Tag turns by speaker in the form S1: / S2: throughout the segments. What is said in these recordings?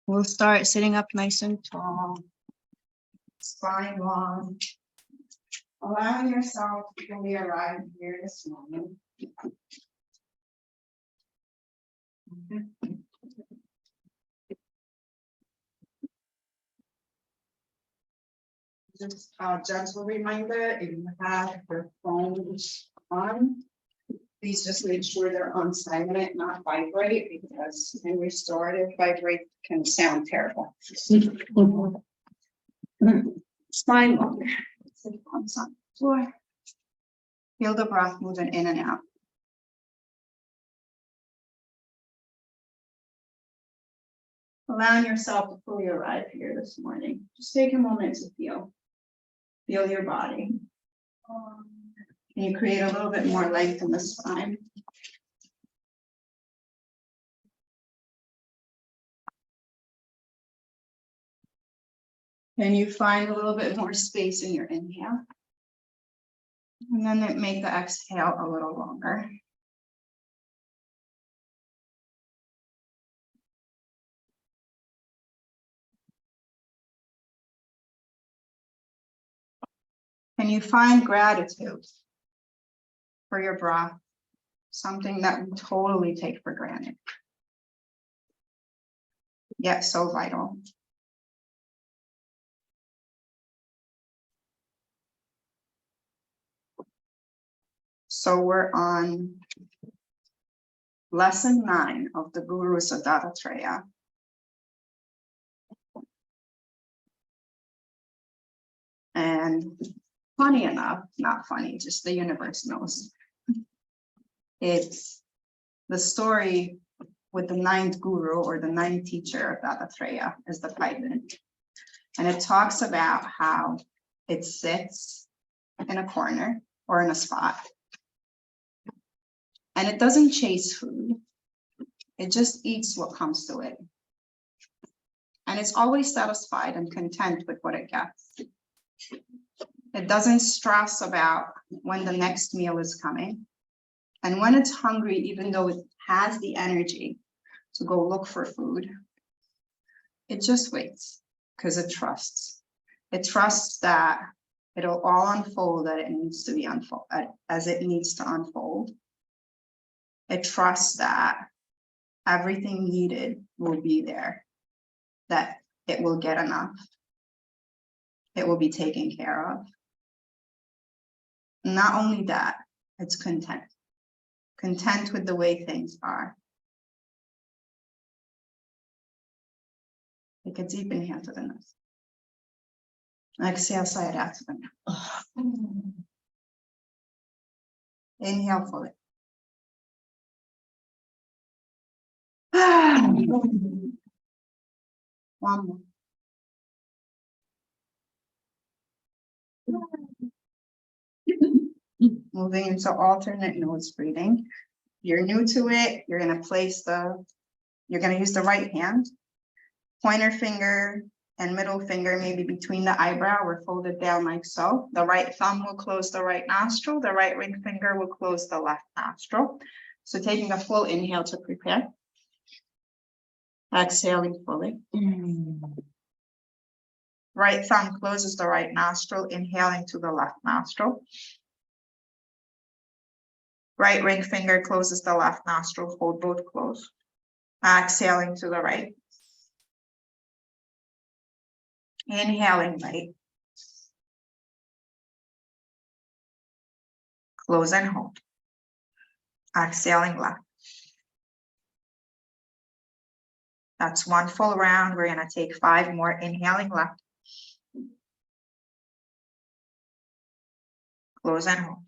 S1: We'll start sitting up nice and tall, spine long, allowing yourself to fully arrive here this moment. Just a gentle reminder, if you have your phones on, please just make sure they're on silent, not vibrate, because when restorative vibrate can sound terrible. Spine longer. Sit on the floor. Feel the breath moving in and out. Allowing yourself to fully arrive here this morning. Just take a moment to feel your body. Can you create a little bit more length in the spine? Can you find a little bit more space in your inhale? And then make the exhale a little longer. Can you find gratitude for your breath? Something that we totally take for granted, yet so vital. So we're on lesson 9 of the Guru Dattatreya. And funny enough, not funny, just the universe knows. It's the story with the 9th guru or the 9th teacher of Dattatreya is the python. And it talks about how it sits in a corner or in a spot. And it doesn't chase food. It just eats what comes to it. And it's always satisfied and content with what it gets. It doesn't stress about when the next meal is coming. And when it's hungry, even though it has the energy to go look for food, it just waits because it trusts. It trusts that it'll all unfold that it needs to be unfold as it needs to unfold. It trusts that everything needed will be there, that it will get enough. It will be taken care of. Not only that, it's content. Content with the way things are. Take a deep inhale to the nose. Exhale, sigh it out to the mouth. Inhale fully. One more. Moving into alternate nose breathing. You're new to it. You're going to use the right hand. Pointer finger and middle finger maybe between the eyebrow or folded down like so. The right thumb will close the right nostril. The right ring finger will close the left nostril. So taking a full inhale to prepare. Exhaling fully. Right thumb closes the right nostril, inhaling to the left nostril. Right ring finger closes the left nostril, hold both closed. Exhaling to the right. Inhaling right. Close and hold. Exhaling left. That's one full round. We're going to take 5 more. Inhaling left. Close and hold.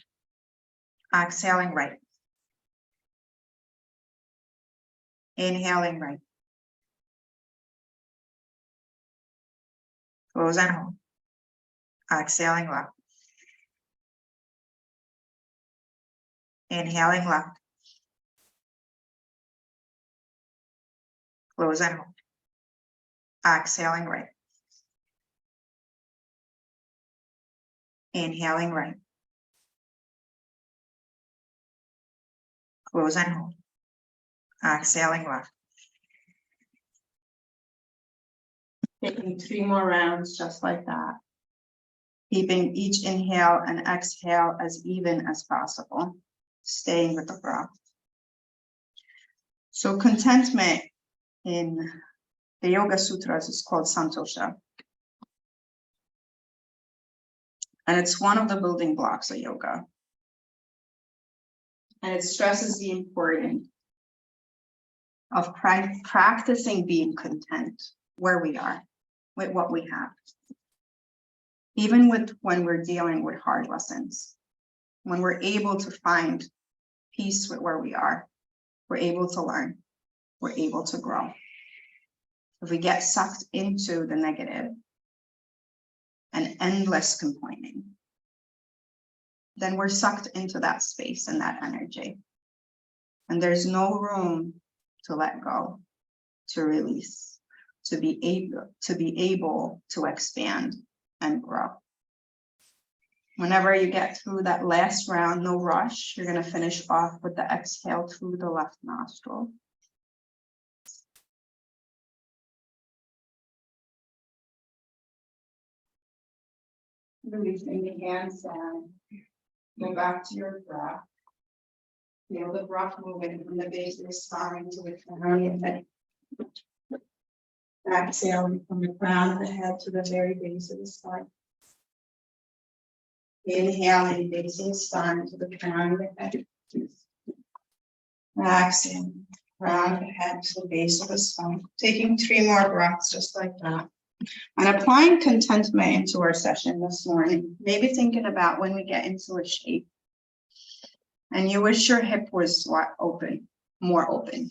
S1: Exhaling right. Inhaling right. Close and hold. Exhaling left. Inhaling left. Close and hold. Exhaling right. Inhaling right. Close and hold. Exhaling left. Taking 3 more rounds just like that. Keeping each inhale and exhale as even as possible. Staying with the breath. So contentment in the Yoga Sutras is called Santosha. And it's one of the building blocks of yoga. And it stresses the importance of practicing being content where we are, with what we have. Even when we're dealing with hard lessons, when we're able to find peace with where we are, we're able to learn, we're able to grow. If we get sucked into the negative and endless complaining, then we're sucked into that space and that energy. And there's no room to let go, to release, to be able to expand and grow. Whenever you get through that last round, no rush, you're going to finish off with the exhale through the left nostril. Releasing the hands down. Go back to your breath. Feel the breath moving from the base of the spine to the crown of the head. Exhale from the crown of the head to the very base of the spine. Inhaling, base of the spine to the crown of the head. Exhale, crown of the head to the base of the spine. Taking 3 more breaths just like that. And applying contentment into our session this morning. Maybe thinking about when we get into a shape and you wish your hip was open, more open,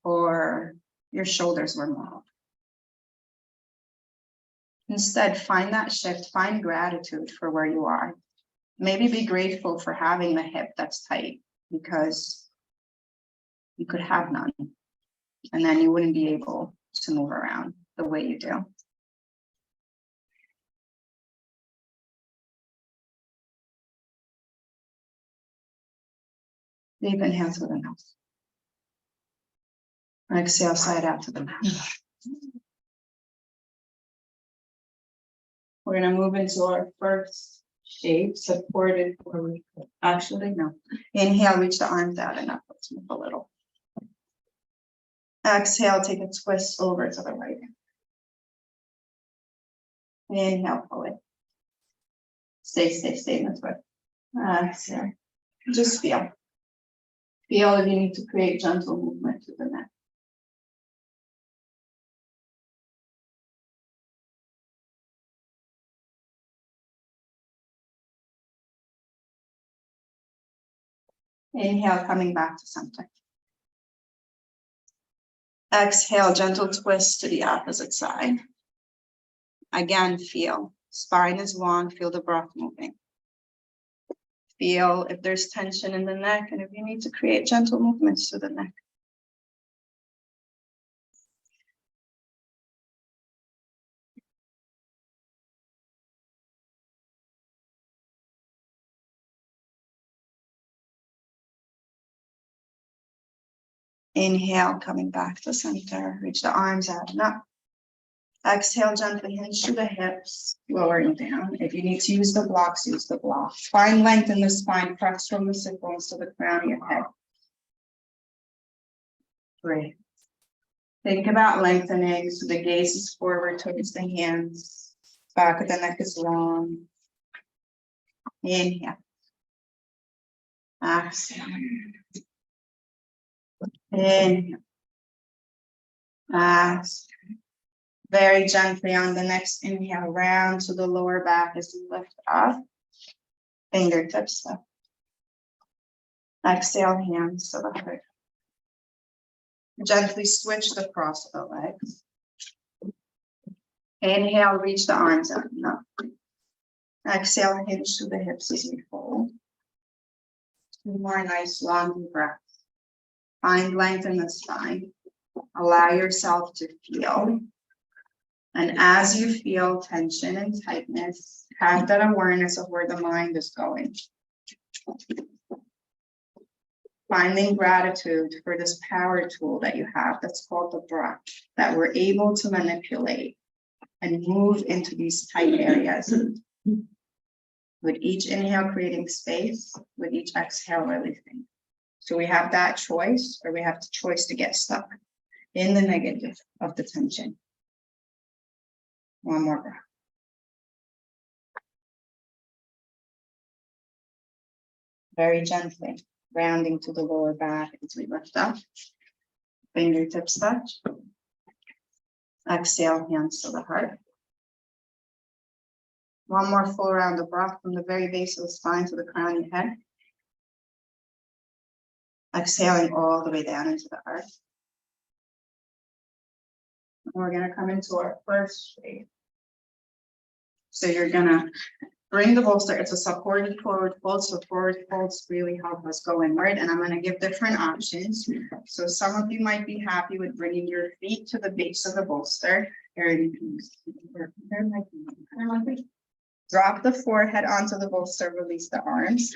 S1: or your shoulders were more open. Instead, find that shift, find gratitude for where you are. Maybe be grateful for having the hip that's tight because you could have none. And then you wouldn't be able to move around the way you do. Deep inhale to the nose. Exhale, side out to the mouth. We're going to move into our first shape, supported forward. Actually, no. Inhale, reach the arms out and up. Let's move a little. Exhale, take a twist over to the right. Inhale, pull it. Stay in the twist. Exhale. Just feel. Feel if you need to create gentle movement to the neck. Inhale, coming back to center. Exhale, gentle twist to the opposite side. Again, feel. Spine is long, feel the breath moving. Feel if there's tension in the neck and if you need to create gentle movements to the neck. Inhale, coming back to center. Reach the arms out and up. Exhale, gently hinge to the hips, lowering down. If you need to use the blocks, use the block. Find length in the spine, press from the sit bones to the crown of your head. Breathe. Think about lengthening so the gaze is forward towards the hands. Back of the neck is long. Inhale. Exhale. Inhale. Exhale. Very gently on the next inhale, round to the lower back as you lift up. Fingertips up. Exhale, hands to the heart. Gently switch the cross of the legs. Inhale, reach the arms out and up. Exhale, hinge to the hips as you fold. 2 more nice long deep breaths. Find length in the spine. Allow yourself to feel. And as you feel tension and tightness, have that awareness of where the mind is going. Finding gratitude for this power tool that you have that's called the breath, that we're able to manipulate and move into these tight areas. With each inhale, creating space, with each exhale, releasing. So we have that choice, or we have the choice to get stuck in the negative of the tension. One more breath. Very gently, rounding to the lower back as we lift up. Fingertips touch. Exhale, hands to the heart. One more full round of breath from the very base of the spine to the crown of your head. Exhaling all the way down into the heart. And we're going to come into our first shape. So you're going to bring the bolster. It's a supported forward fold. So forward folds really help us go inward. And I'm going to give different options. So some of you might be happy with bringing your feet to the base of the bolster. Drop the forehead onto the bolster, release the arms.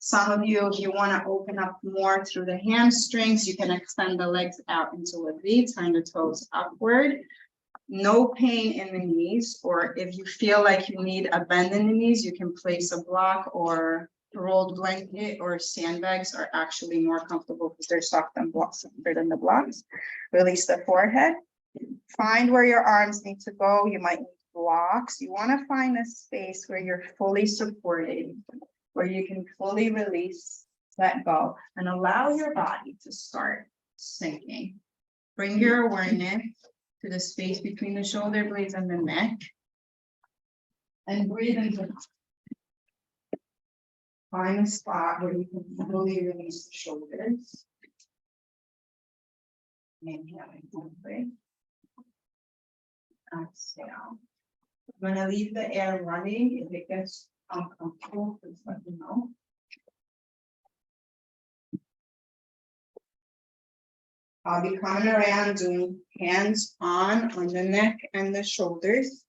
S1: Some of you, if you want to open up more through the hamstrings, you can extend the legs out into a V, turn the toes upward. No pain in the knees, or if you feel like you need a bend in the knees, you can place a block or rolled blanket, or sandbags are actually more comfortable because they're soft and softer than the blocks. Release the forehead. Find where your arms need to go. You might need blocks. You want to find a space where you're fully supported, where you can fully release, let go, and allow your body to start sinking. Bring your awareness to the space between the shoulder blades and the neck, and breathe into. Find a spot where you can fully release the shoulders. Inhaling deeply. Exhale. I'm going to leave the air running. If it gets uncomfortable, please let me know. I'll be coming around doing hands on the neck and the shoulders.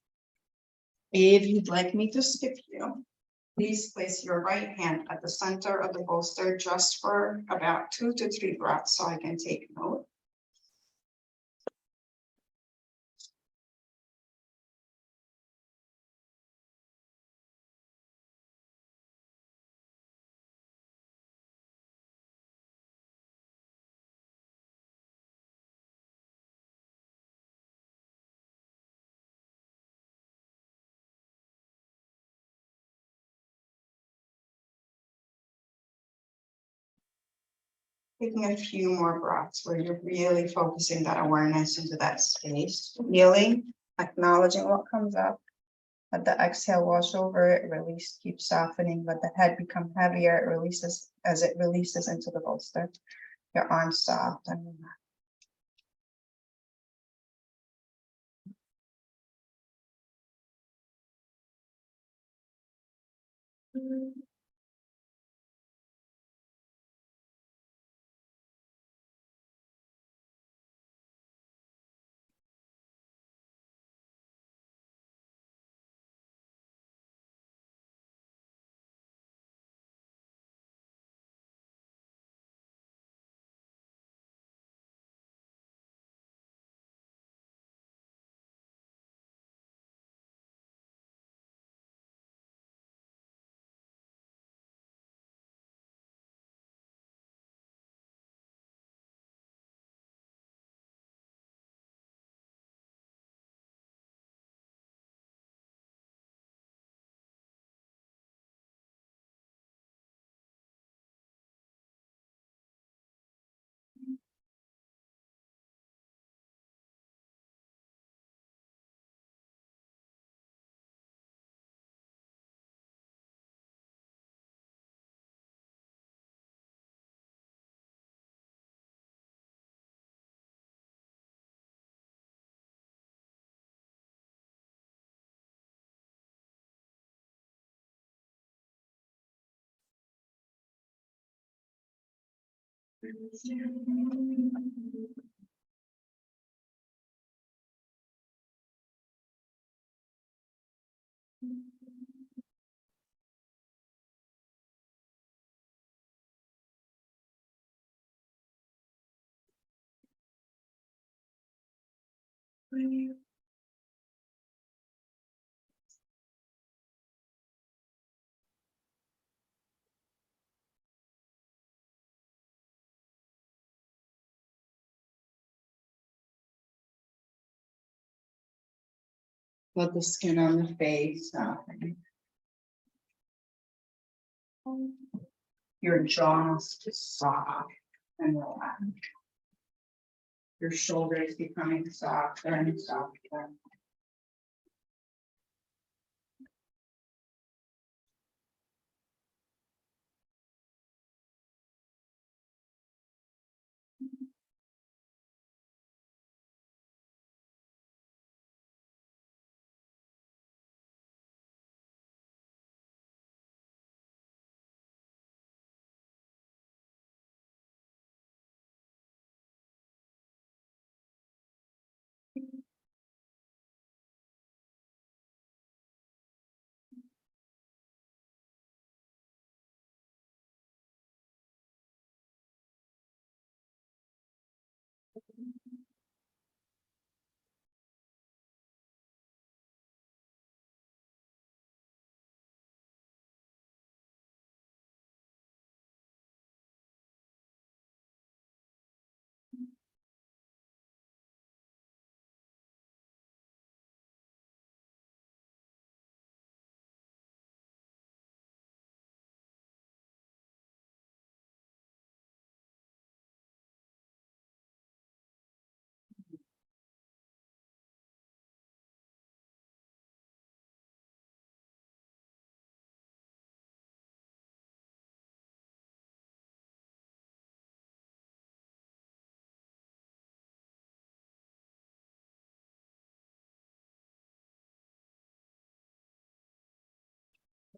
S1: If you'd like me to skip you, please place your right hand at the center of the bolster just for about 2 to 3 breaths so I can take note. Taking a few more breaths where you're really focusing that awareness into that space. Feeling, acknowledging what comes up. Let the exhale wash over it, release, keep softening. Let the head become heavier. It releases as it releases into the bolster. Your arms soft and relaxed. Let the skin on the face soften. Your jaw is just soft and relaxed. Your shoulders becoming softer and softer.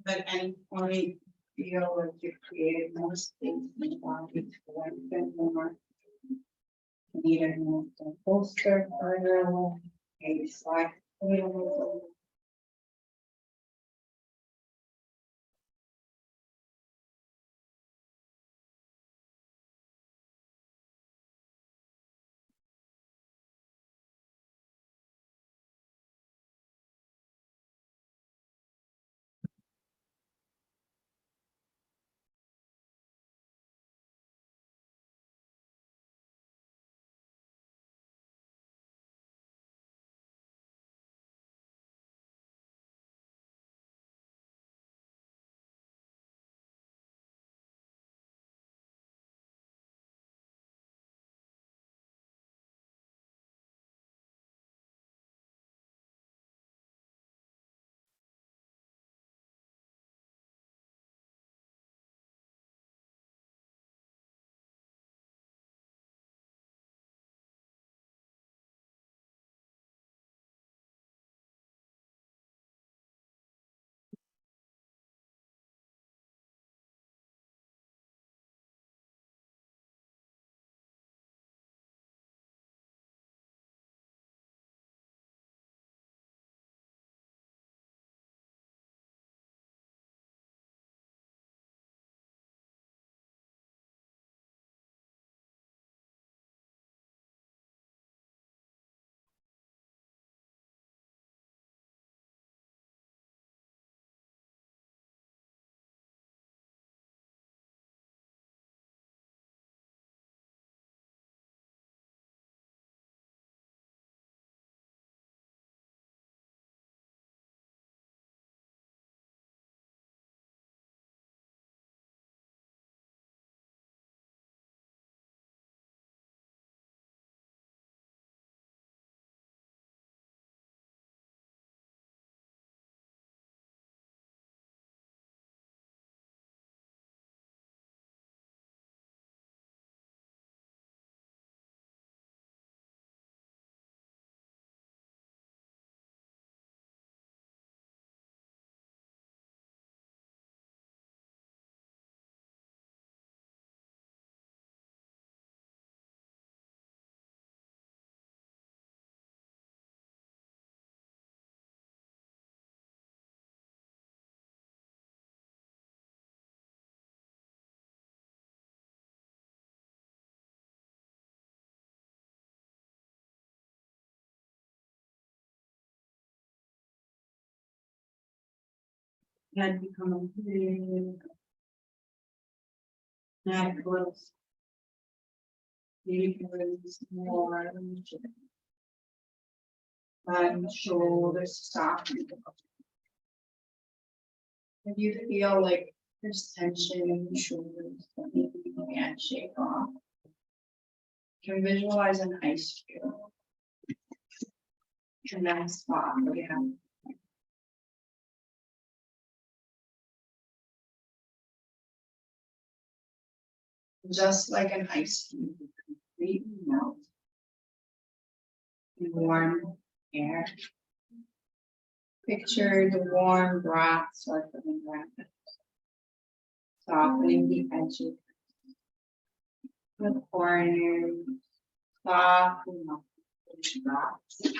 S1: At any point, feel like you've created more space in the body to lengthen more. Need a move the bolster further along, maybe slide a little. And become a big necklace. Maybe more. Shoulders soften. If you feel like there's tension in your shoulders, that maybe you can't shake off, you can visualize an ice cube in that spot again. Just like an ice cube, completely melt in warm air. Picture the warm breath circling around it, softening the edges, the corners, softening up the breath.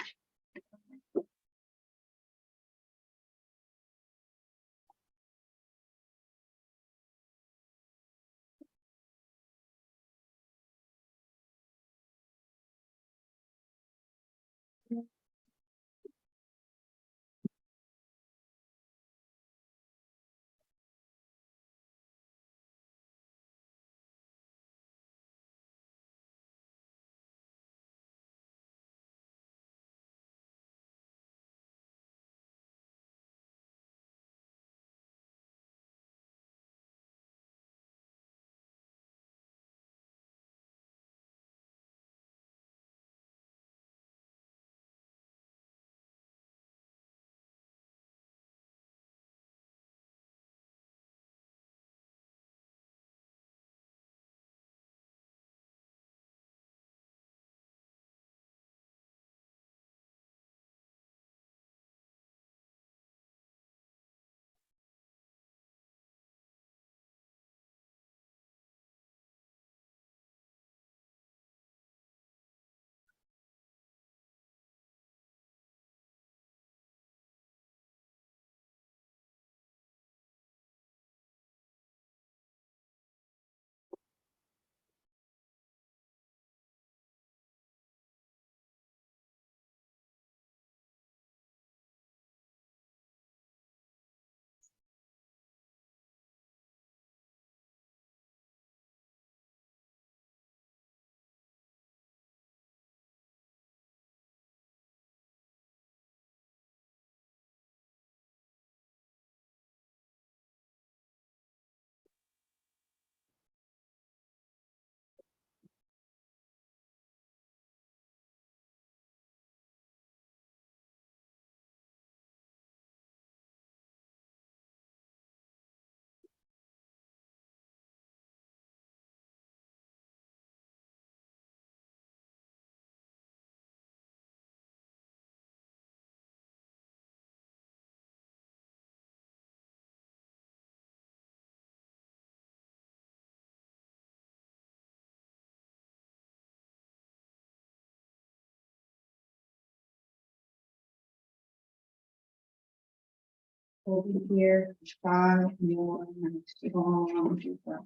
S1: Over here, strong, more, strong, deeper.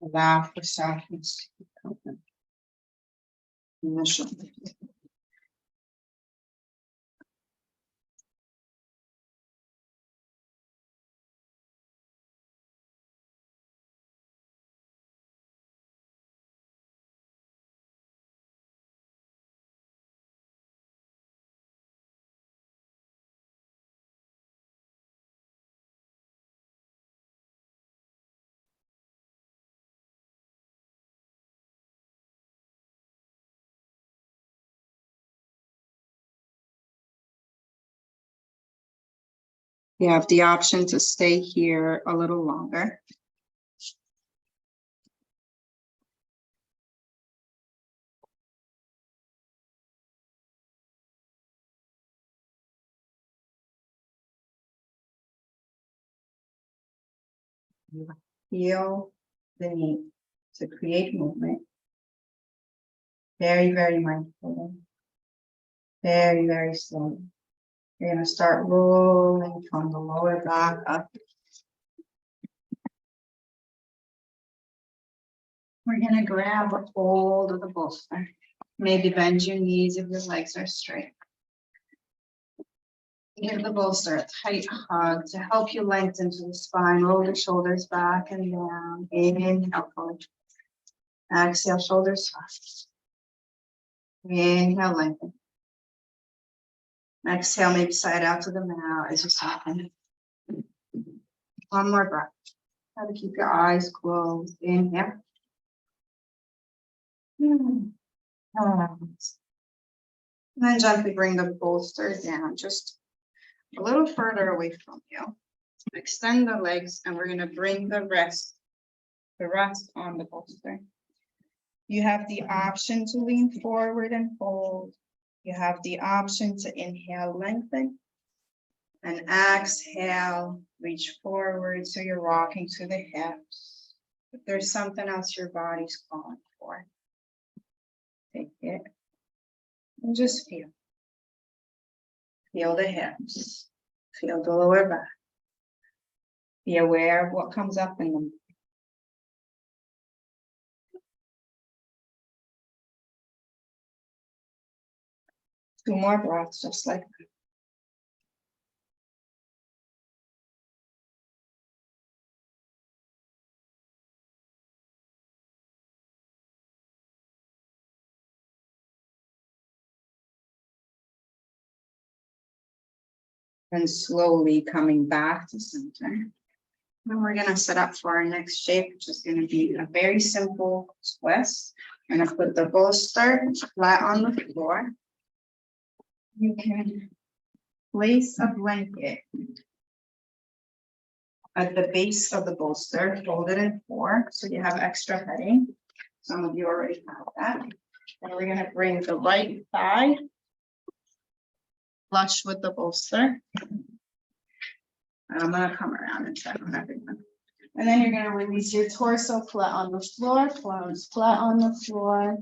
S1: Allow for softness to open. You have the option to stay here a little longer. You feel the need to create movement. Very, very mindful. Very, very slow. You're going to start rolling from the lower back up. We're going to grab a hold of the bolster. Maybe bend your knees if your legs are straight. Give the bolster a tight hug to help you lengthen to the spine. Roll the shoulders back and down. Inhale fully. Exhale, shoulders soft. Inhale, lengthen. Exhale, maybe side out to the mat as you soften. One more breath. Try to keep your eyes closed. Inhale. And then gently bring the bolster down just a little further away from you. Extend the legs, and we're going to bring the rest on the bolster. You have the option to lean forward and fold. You have the option to inhale, lengthen, and exhale, reach forward so you're rocking to the hips. If there's something else your body's calling for, take it and just feel. Feel the hips, feel the lower back. Be aware of what comes up in them. 2 more breaths, just like that. And slowly coming back to center. And we're going to set up for our next shape, which is going to be a very simple twist. I'm going to put the bolster flat on the floor. You can place a blanket at the base of the bolster, fold it in 4, so you have extra heading. Some of you already have that. And we're going to bring the right thigh flush with the bolster. And I'm going to come around and check on everyone. And then you're going to release your torso flat on the floor, palms flat on the floor.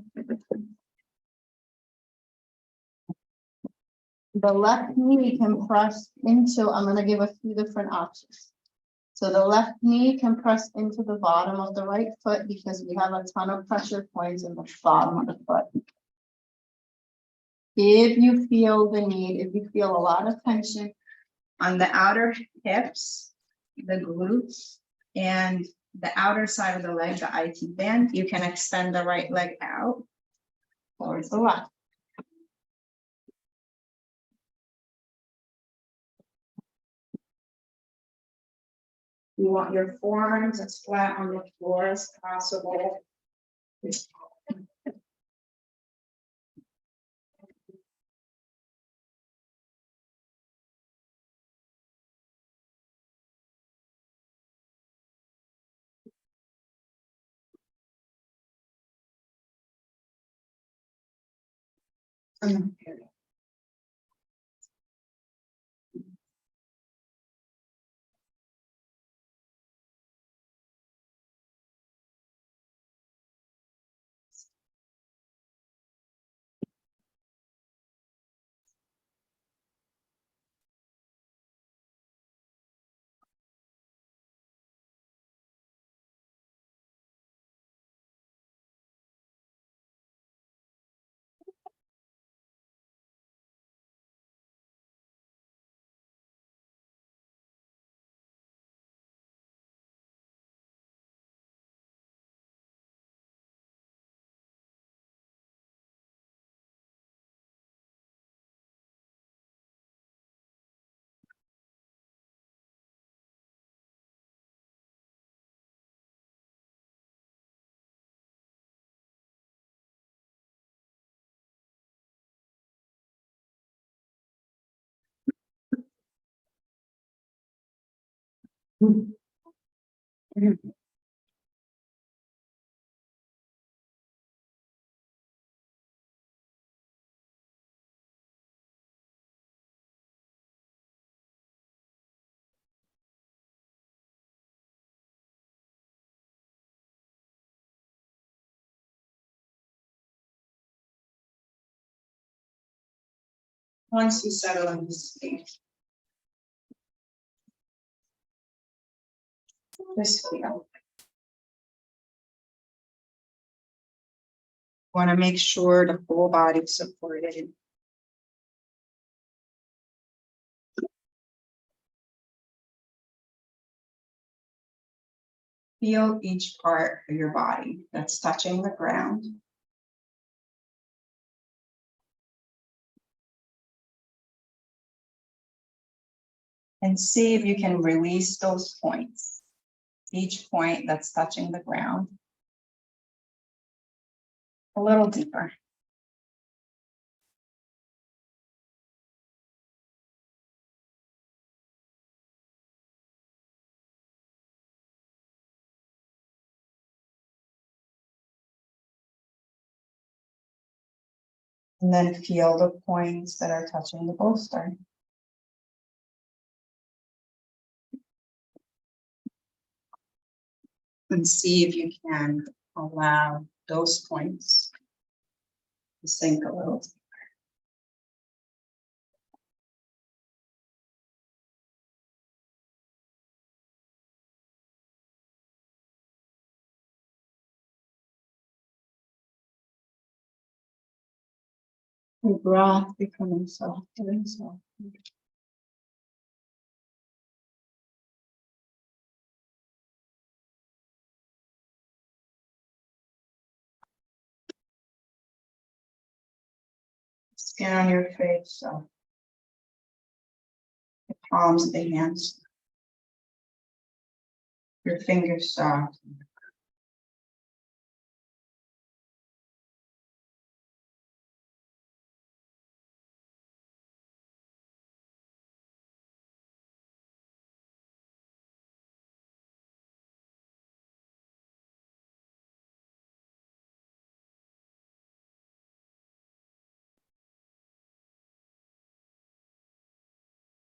S1: The left knee can press into, I'm going to give a few different options. So the left knee can press into the bottom of the right foot because we have a ton of pressure points in the bottom of the foot. If you feel the need, if you feel a lot of tension on the outer hips, the glutes, and the outer side of the leg, the IT band, you can extend the right leg out towards the left. You want your forearms as flat on the floor as possible. Once you settle in this space, just feel. Want to make sure the whole body is supported. Feel each part of your body that's touching the ground. And see if you can release those points. Each point that's touching the ground. A little deeper. And then feel the points that are touching the bolster. And see if you can allow those points to sink a little. Your breath becoming softer and softer. Skin on your face, so the palms of the hands, your fingers soft.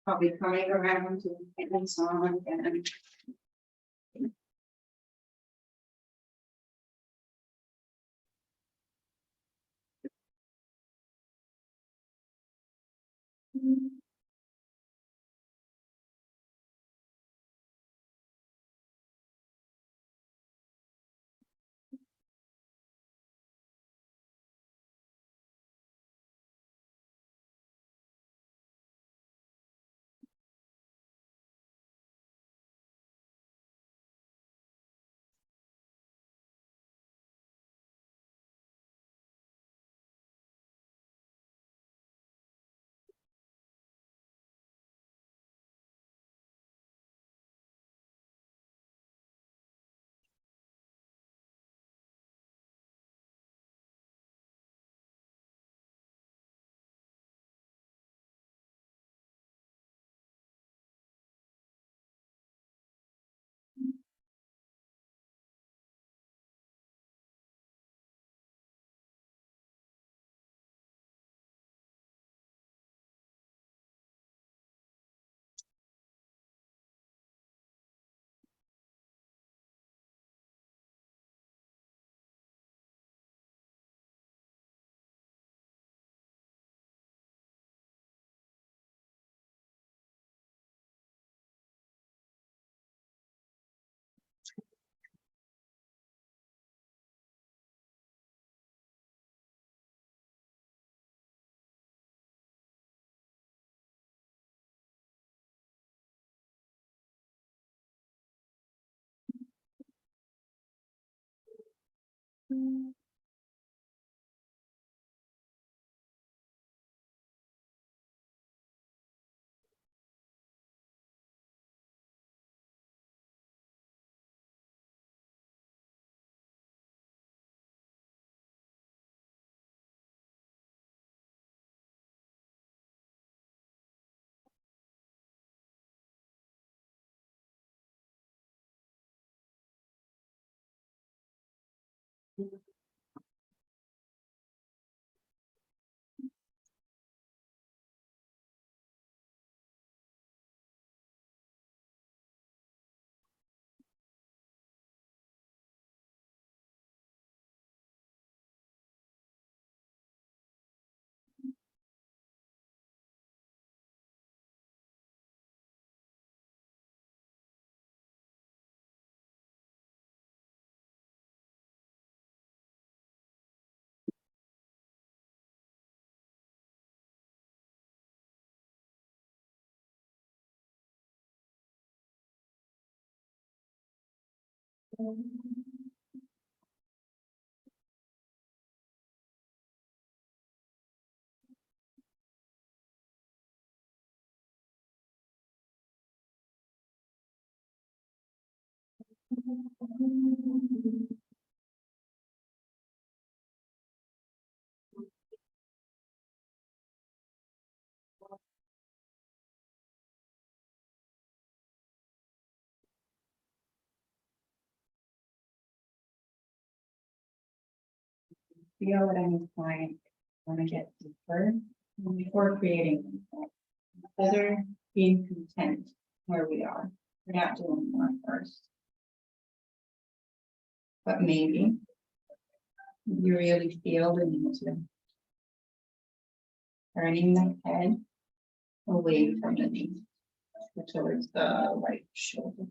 S1: Probably coming around to the hands on again.
S2: Feel at any point want to get deeper before creating, whether being content where we are. We're not doing more first. But maybe you really feel the need to turning the head away from the knee towards the right shoulder.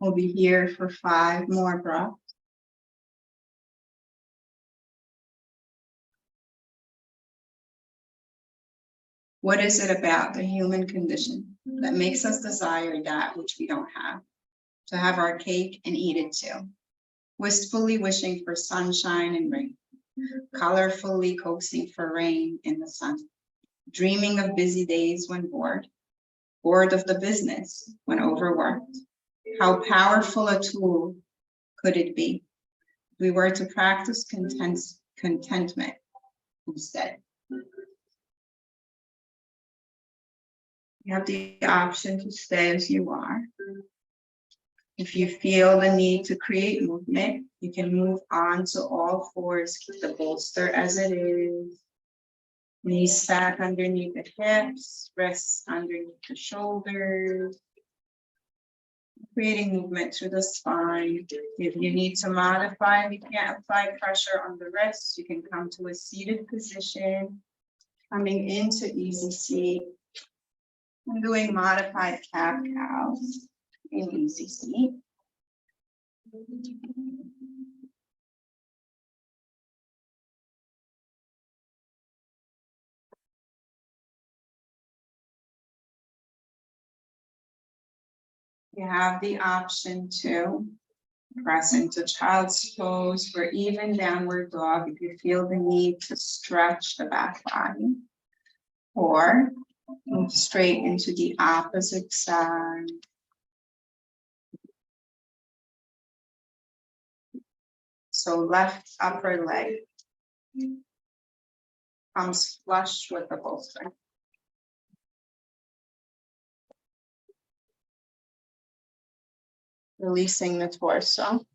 S1: We'll be here for 5 more breaths. What is it about the human condition that makes us desire that which we don't have? To have our cake and eat it too. Wistfully wishing for sunshine and rain. Colorfully coaxing for rain in the sun. Dreaming of busy days when bored. Bored of the business when overworked. How powerful a tool could it be if we were to practice contentment instead? You have the option to stay as you are. If you feel the need to create movement, you can move on to all fours. Keep the bolster as it is. Knees back underneath the hips, wrists underneath the shoulders. Creating movement through the spine. If you need to modify, you can't apply pressure on the wrists, you can come to a seated position. Coming into easy seat. I'm doing modified cat-cows in easy seat. You have the option to press into child's pose or even downward dog if you feel the need to stretch the back body. Or move straight into the opposite side. So left upper leg comes flush with the bolster. Releasing the torso.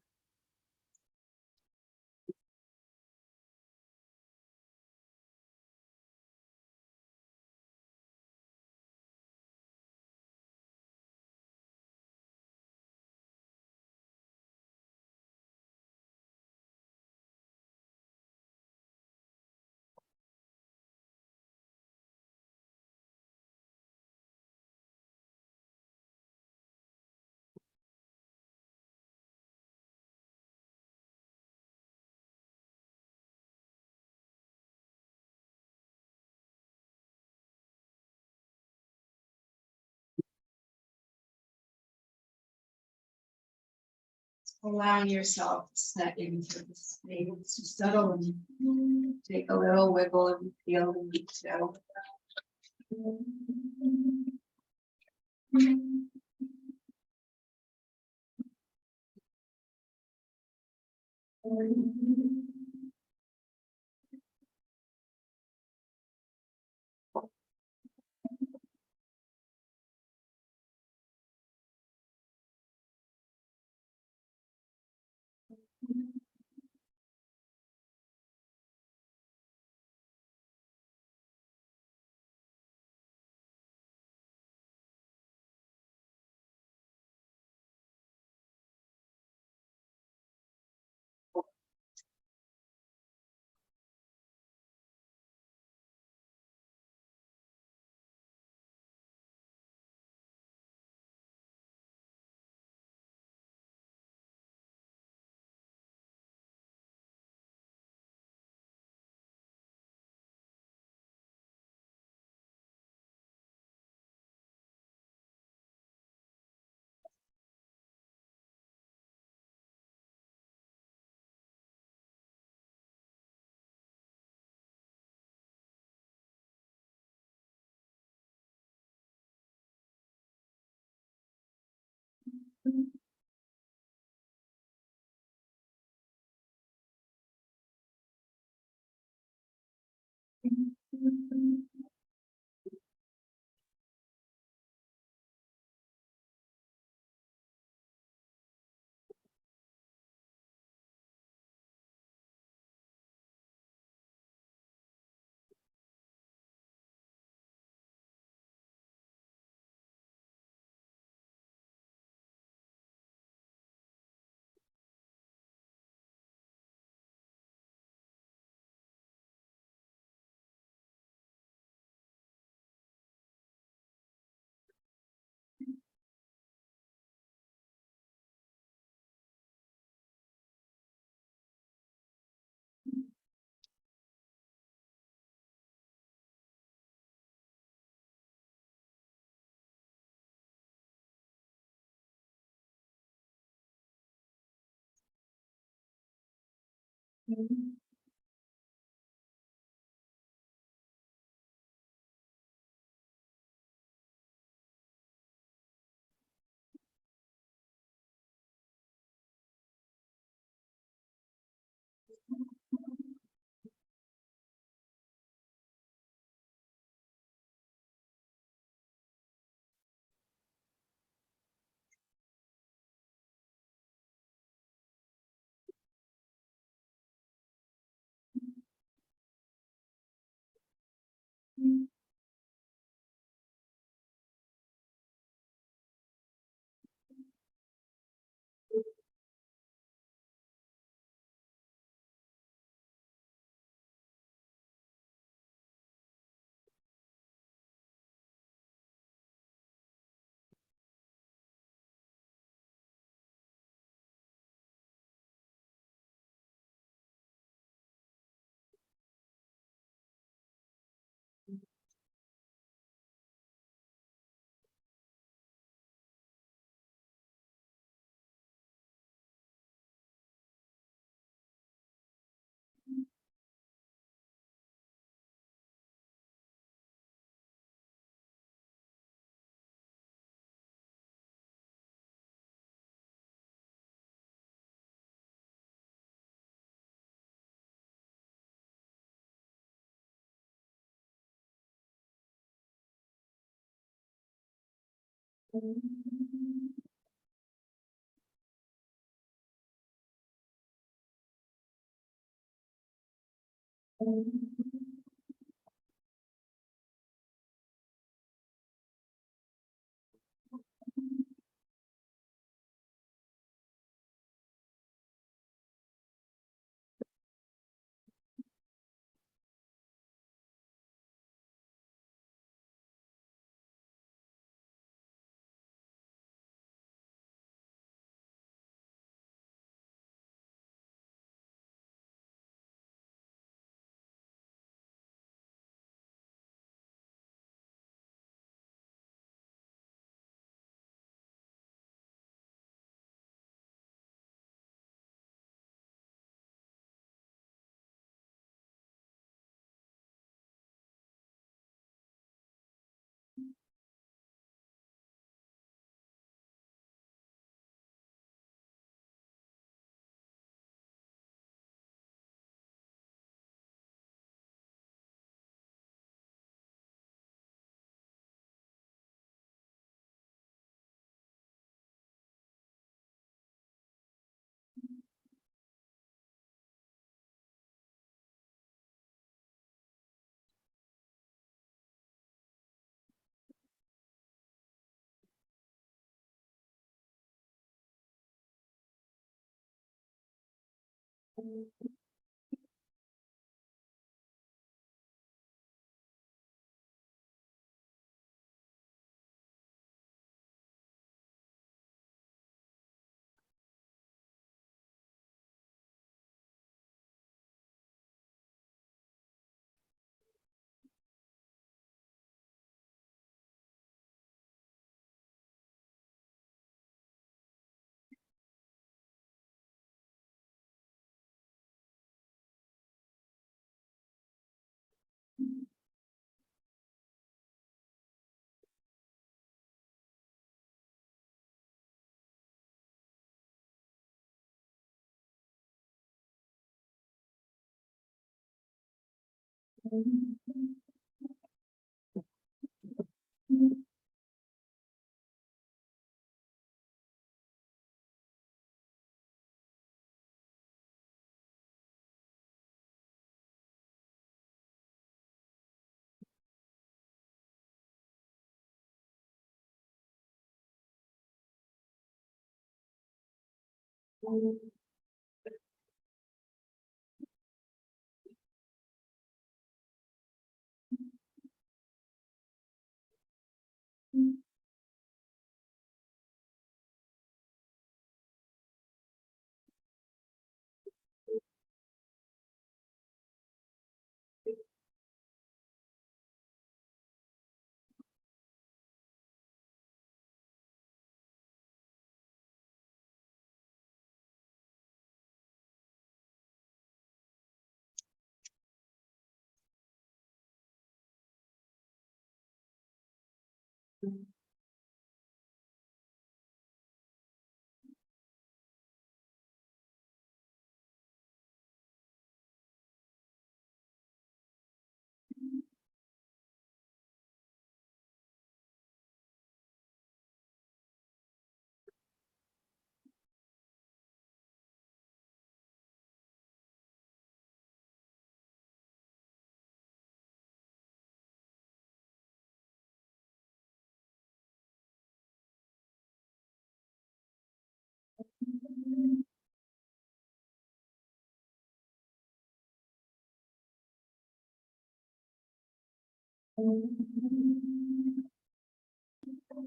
S1: Allowing yourself to step into the space to settle and take a little wiggle if you feel the need to.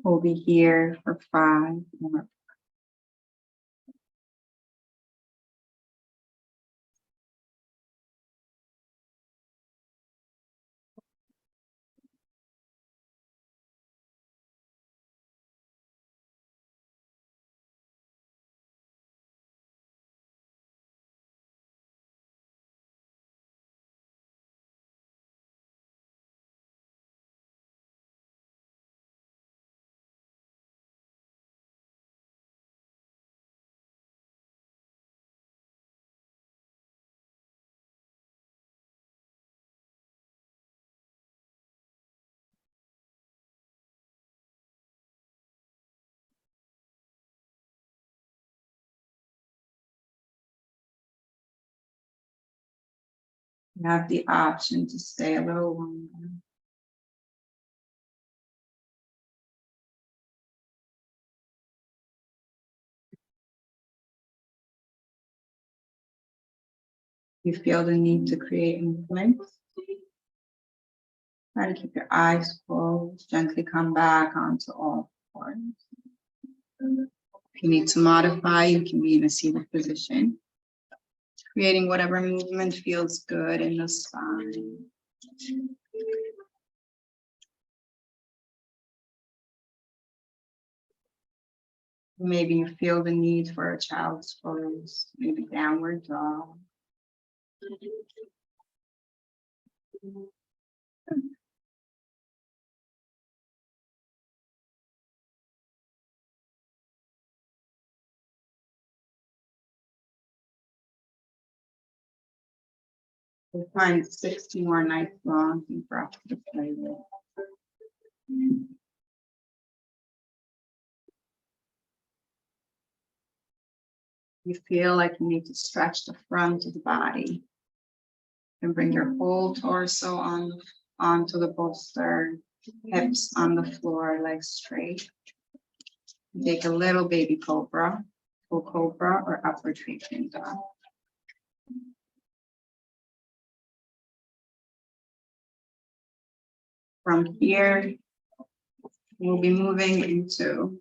S1: We'll be here for 5 more. You have the option to stay a little longer. You feel the need to create movement. Try to keep your eyes closed, gently come back onto all fours. If you need to modify, you can be in a seated position. Creating whatever movement feels good in the spine. Maybe you feel the need for a child's pose, maybe downward dog. We'll find 60 more nice long deep breaths to play with. You feel like you need to stretch the front of the body and bring your whole torso onto the bolster, hips on the floor, legs straight. Take a little baby cobra, full cobra, or upward facing dog. From here, we'll be moving into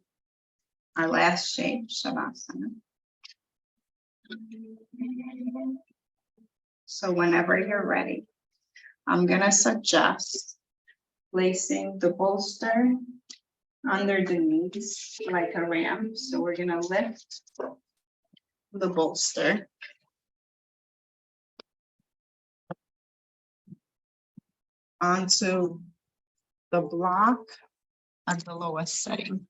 S1: our last shape, Shavasana. So whenever you're ready, I'm gonna suggest placing the bolster under the knees like a ramp. So we're gonna lift the bolster onto the block at the lowest setting.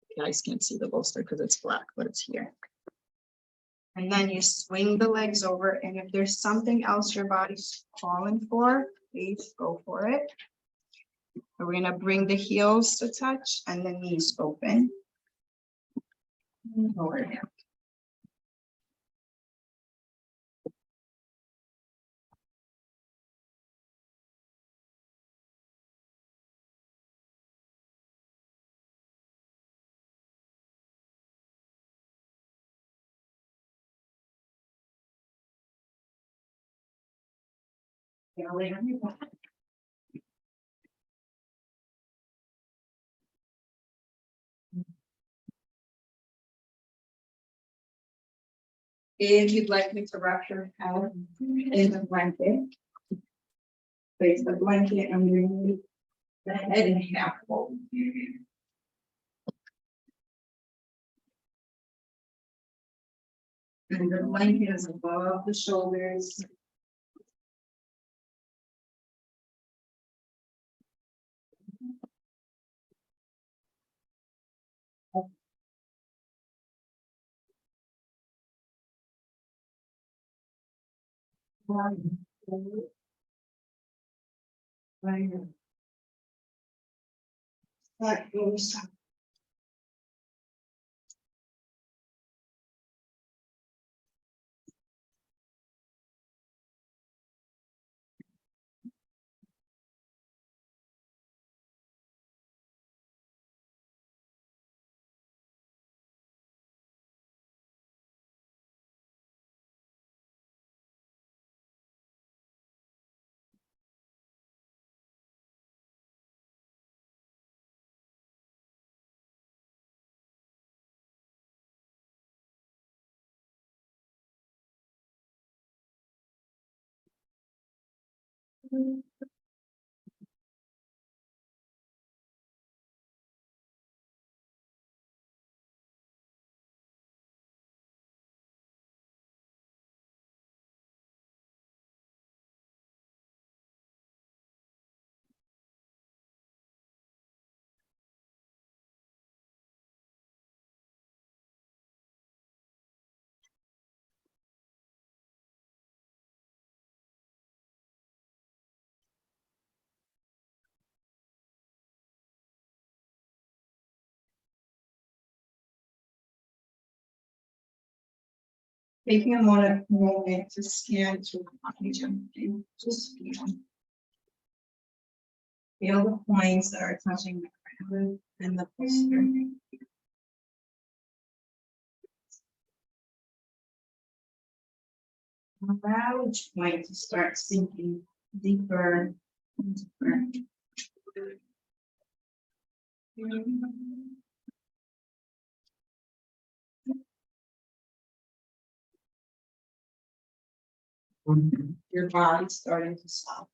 S1: You guys can't see the bolster because it's black, but it's here. And then you swing the legs over, and if there's something else your body's calling for, please go for it. We're gonna bring the heels to touch and the knees open. Lower down. Yeah, lay on your back. If you'd like me to wrap your head in the blanket, place the blanket underneath the head and half fold. And the blanket is above the shoulders. Taking a moment to scan through the region and just feel the points that are touching the ground and the poster. Allow each point to start sinking deeper and deeper. Your body starting to soften.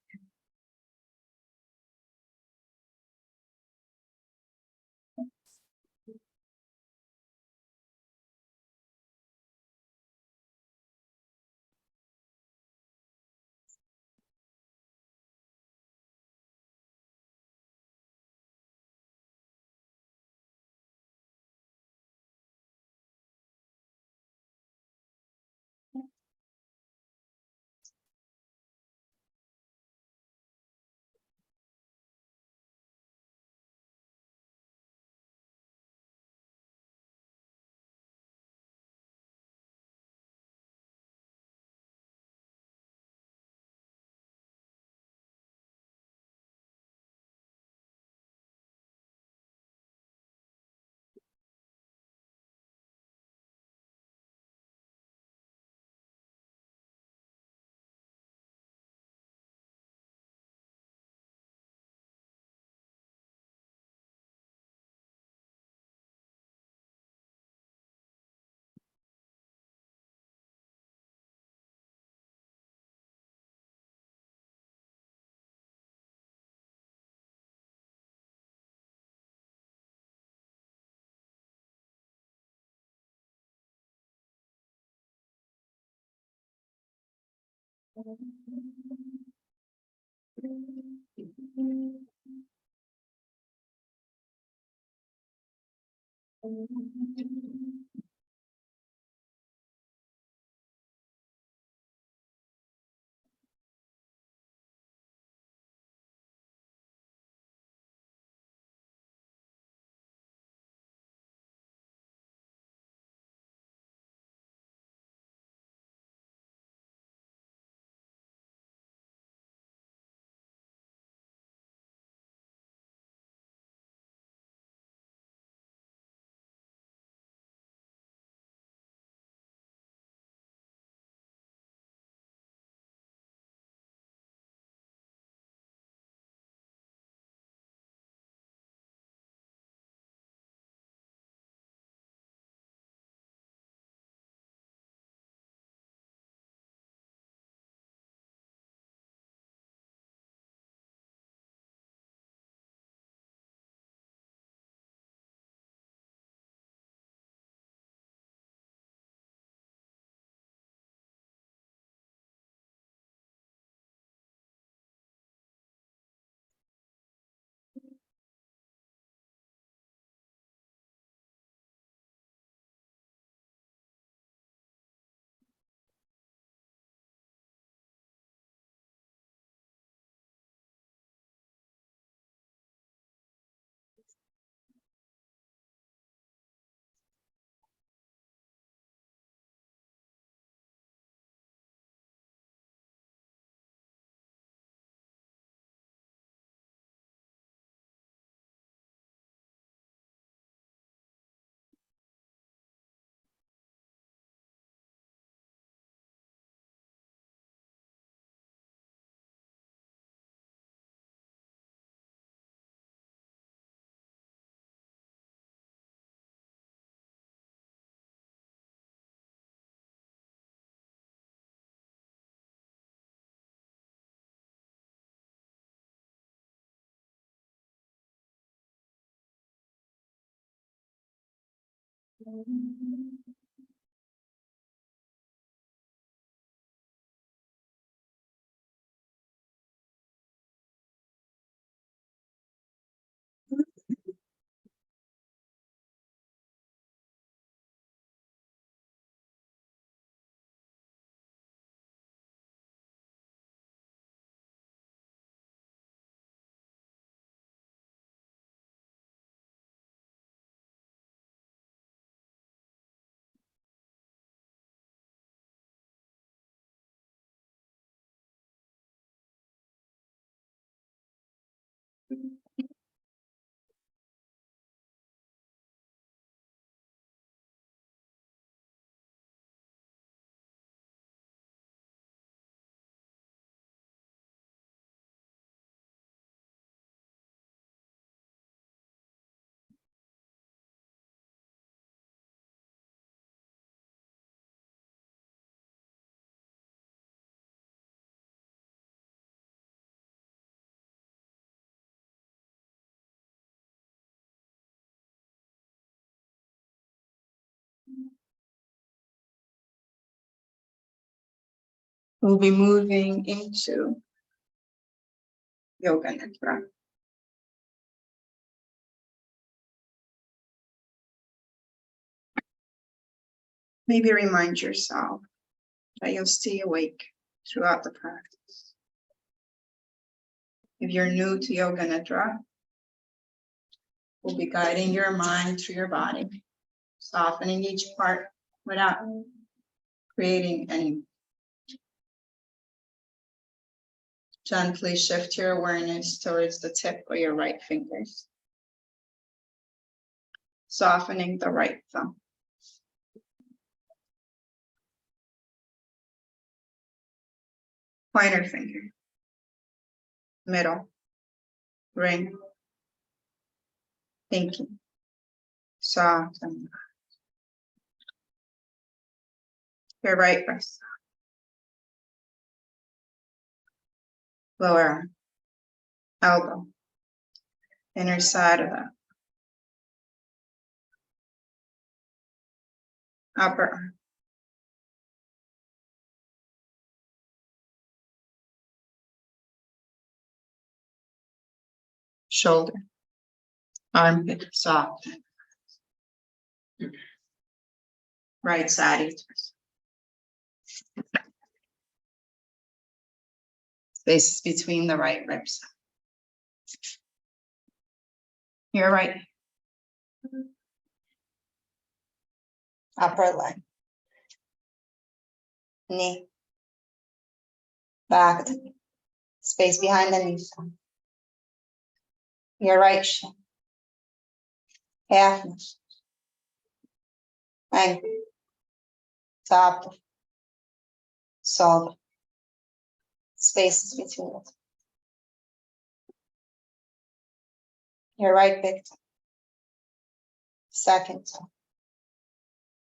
S1: We'll be moving into Yoga Nidra. Maybe remind yourself that you'll stay awake throughout the practice. If you're new to Yoga Nidra, we'll be guiding your mind through your body, softening each part without creating any. Gently shift your awareness towards the tip of your right fingers, softening the right thumb. Pointer finger, middle, ring, pinky, soft and your right wrist, lower arm, elbow, inner side of the upper arm, shoulder, armpit, soft, right side uterus, spaces between the right ribs, your right upper leg, knee, back, space behind the knees, your right shin, half, ankle, top, sole, spaces between it. Your right big toe, second toe,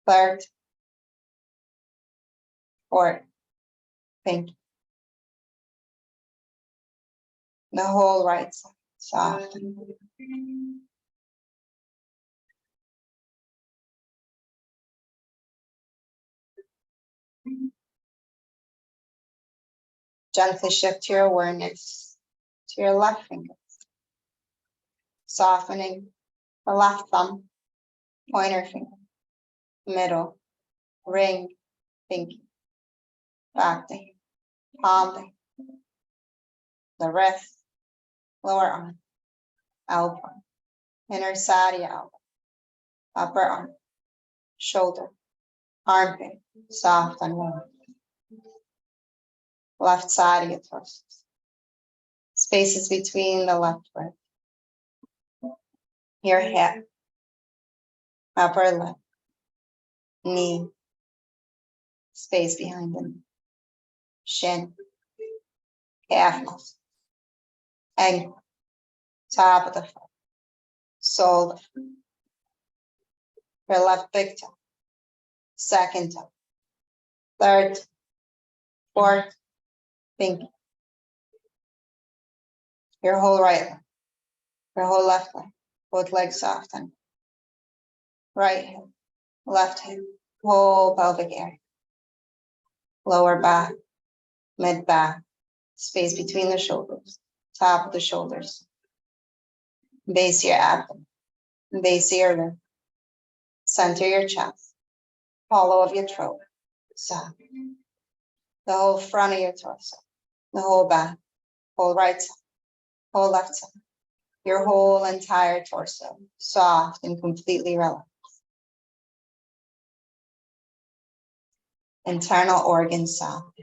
S1: third, fourth, pinky. The whole right side, soft. Gently shift your awareness to your left finger, softening the left thumb, pointer finger, middle, ring, pinky, back day, palm day, the wrist, lower arm, elbow, inner side of your elbow, upper arm, shoulder, armpit, soft and warm, left side of your torso, spaces between the left rib, your hip, upper lip, knee, space behind the knee, shin, calf muscle, ankle, top of the foot, sole of the foot, your left big toe, second toe, third, fourth, pinky, your whole right leg, your whole left leg, both legs soft and right hip, left hip, whole pelvic area, lower back, mid back, space between the shoulders, top of the shoulders, base your abdomen, base of your lip, center your chest, hollow of your throat, soft, the whole front of your torso, the whole back, whole right side, whole left side, your whole entire torso, soft and completely relaxed. Internal organs soft.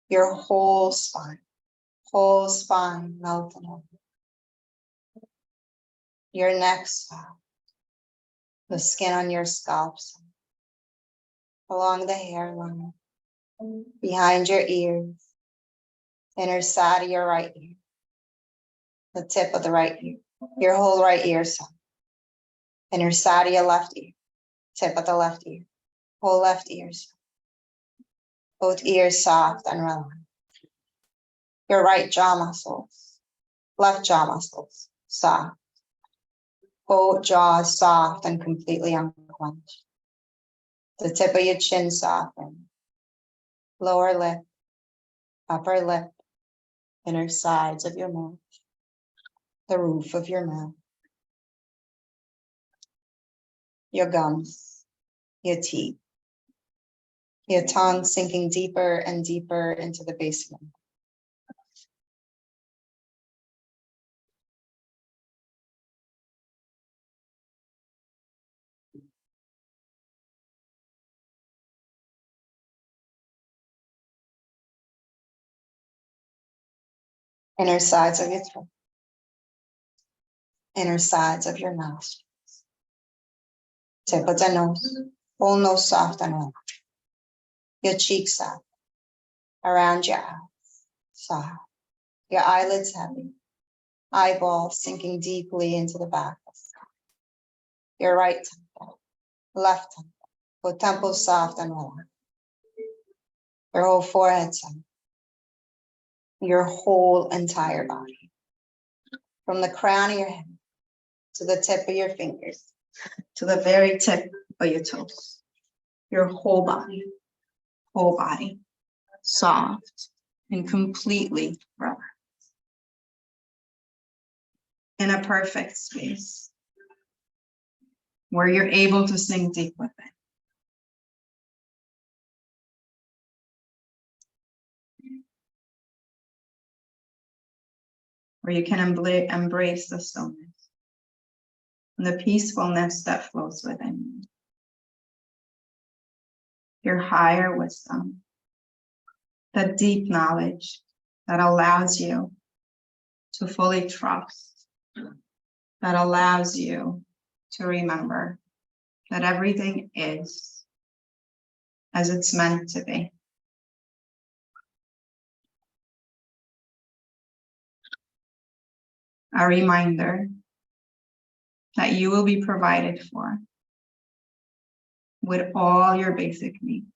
S1: Your whole spine melting over. Your neck soft. The skin on your scalp soft. Along the hairline, behind your ears, inner side of your right ear, the tip of the right ear, your whole right ear soft. Inner side of your left ear, tip of the left ear, whole left ear soft. Both ears soft and relaxed. Your right jaw muscles, left jaw muscles, soft. Both jaws soft and completely unclenched. The tip of your chin softened. Lower lip, upper lip, inner sides of your mouth, the roof of your mouth. Your gums, your teeth, your tongue sinking deeper and deeper into the base of your mouth. Inner sides of your throat, inner sides of your nostrils, tip of the nose, whole nose soft and relaxed. Your cheeks soft, around your eyes, soft. Your eyelids heavy, eyeballs sinking deeply into the back. Your right temple, left temple, both temples soft and relaxed. Your whole forehead soft. Your whole entire body, from the crown of your head to the tip of your fingers, to the very tip of your toes. Your whole body, soft and completely relaxed. In a perfect space where you're able to sink deep with it. Where you can embrace the stillness and the peacefulness that flows within you. Your higher wisdom, the deep knowledge that allows you to fully trust, that allows you to remember that everything is as it's meant to be. A reminder that you will be provided for with all your basic needs,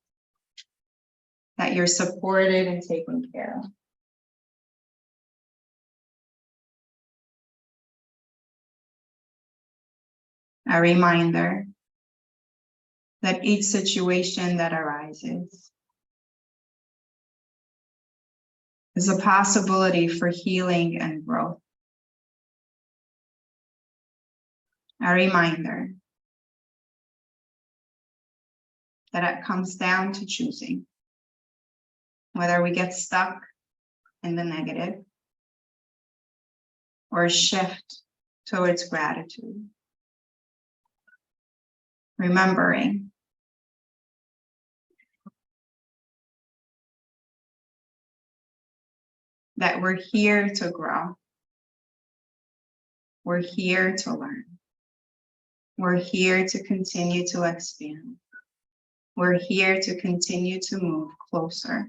S1: that you're supported and taken care of. A reminder that each situation that arises is a possibility for healing and growth. A reminder that it comes down to choosing whether we get stuck in the negative or shift towards gratitude. Remembering that we're here to grow. We're here to learn. We're here to continue to expand. We're here to continue to move closer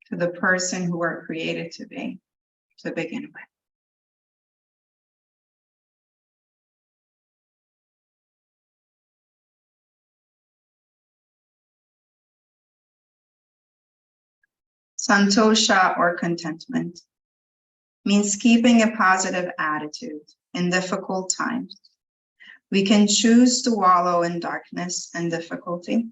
S1: to the person who we're created to be, to begin with. Santosha, or contentment, means keeping a positive attitude in difficult times, We can choose to wallow in darkness and difficulty,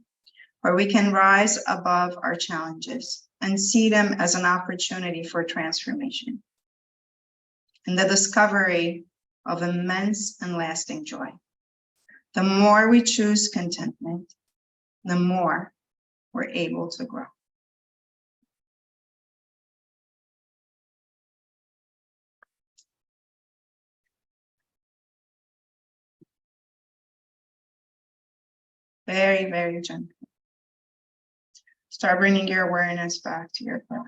S1: or we can rise above our challenges and see them as an opportunity for transformation and the discovery of immense and lasting joy. The more we choose contentment, the more we're able to grow. Very, very gentle. Start bringing your awareness back to your breath.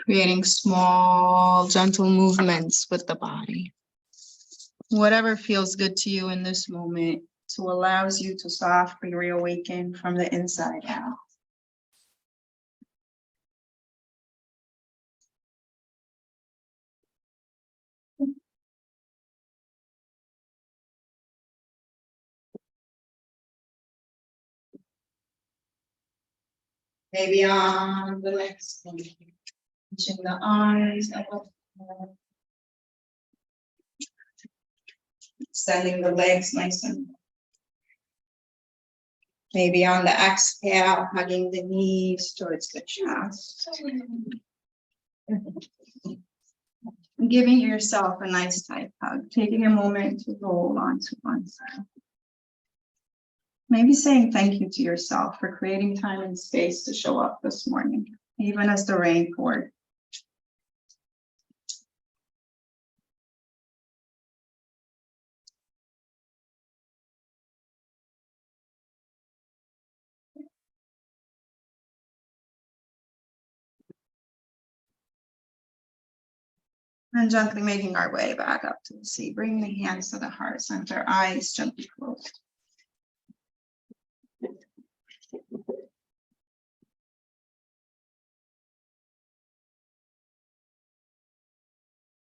S1: Creating small, gentle movements with the body. Whatever feels good to you in this moment, to allows you to softly reawaken from the inside out. Maybe on the next one. Reaching the arms up. Extending the legs nice and. Maybe on the exhale, hugging the knees towards the chest. Giving yourself a nice tight hug, taking a moment to roll onto one side. Maybe saying thank you to yourself for creating time and space to show up this morning, even as the rain poured. And gently making our way back up to the seat, bringing the hands to the heart center, eyes gently closed.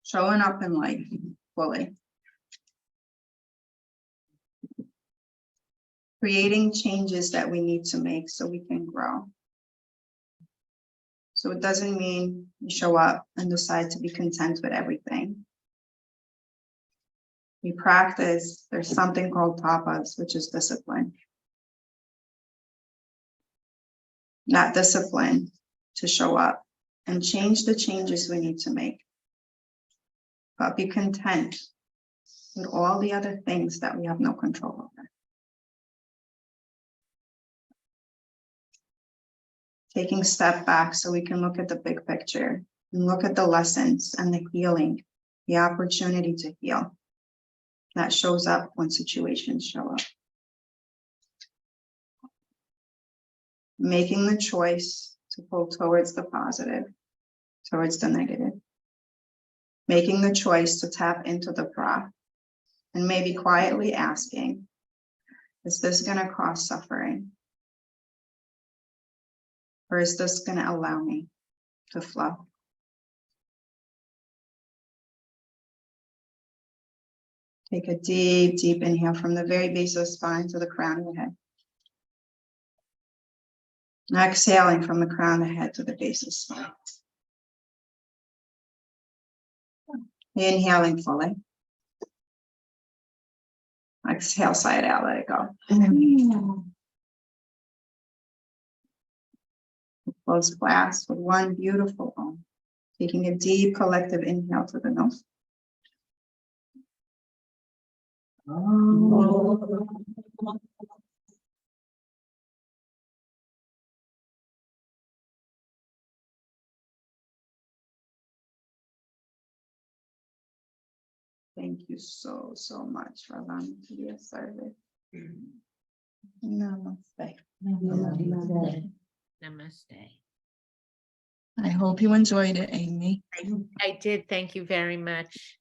S1: Showing up in life fully. Creating changes that we need to make so we can grow. So it doesn't mean we show up and decide to be content with everything. We practice, there's something called tapas, which is discipline. That discipline to show up and change the changes we need to make. But be content with all the other things that we have no control over. Taking a step back so we can look at the big picture and look at the lessons and the healing, the opportunity to heal that shows up when situations show up. Making the choice to pull towards the positive, towards the negative. Making the choice to tap into the breath and maybe quietly asking, is this going to cause suffering? Or is this going to allow me to flow? Take a deep, deep inhale from the very base of the spine to the crown of the head. Exhaling from the crown of the head to the base of the spine. Inhaling fully. Exhale, side out, let it go. Close class with one beautiful Om. Taking a deep collective inhale to the nose. Thank you so, so much for allowing me to be of service. Namaste.
S3: Namaste.
S1: I hope you enjoyed it, Amy.
S3: I did. Thank you very much.